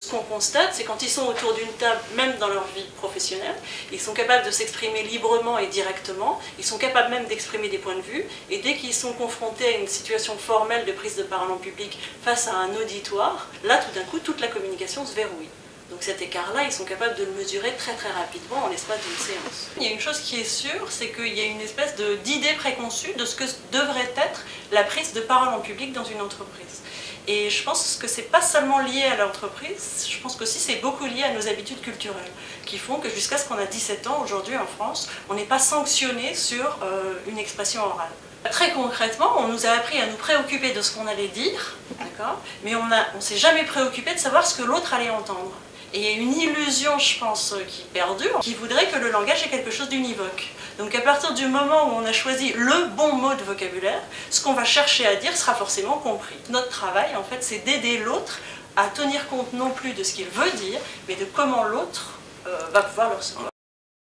Ce qu'on constate, c'est quand ils sont autour d'une table, même dans leur vie professionnelle, ils sont capables de s'exprimer librement et directement, ils sont capables même d'exprimer des points de vue, et dès qu'ils sont confrontés à une situation formelle de prise de parole en public face à un auditoire, là tout d'un coup, toute la communication se verrouille. Donc cet écart-là, ils sont capables de le mesurer très très rapidement en l'espace d'une séance. Il y a une chose qui est sûre, c'est qu'il y a une espèce d'idée préconçue de ce que devrait être la prise de parole en public dans une entreprise. Et je pense que c'est pas seulement lié à l'entreprise, je pense qu'aussi c'est beaucoup lié à nos habitudes culturelles, qui font que jusqu'à ce qu'on a 17 ans, aujourd'hui en France, on n'est pas sanctionné sur une expression orale. Très concrètement, on nous a appris à nous préoccuper de ce qu'on allait dire, d'accord, mais on ne s'est jamais préoccupé de savoir ce que l'autre allait entendre. Et il y a une illusion, je pense, qui perdure, qui voudrait que le langage est quelque chose d'univoque. Donc à partir du moment où on a choisi le bon mot de vocabulaire, ce qu'on va chercher à dire sera forcément compris. Notre travail, en fait, c'est d'aider l'autre à tenir compte non plus de ce qu'il veut dire, mais de comment l'autre va pouvoir le recevoir.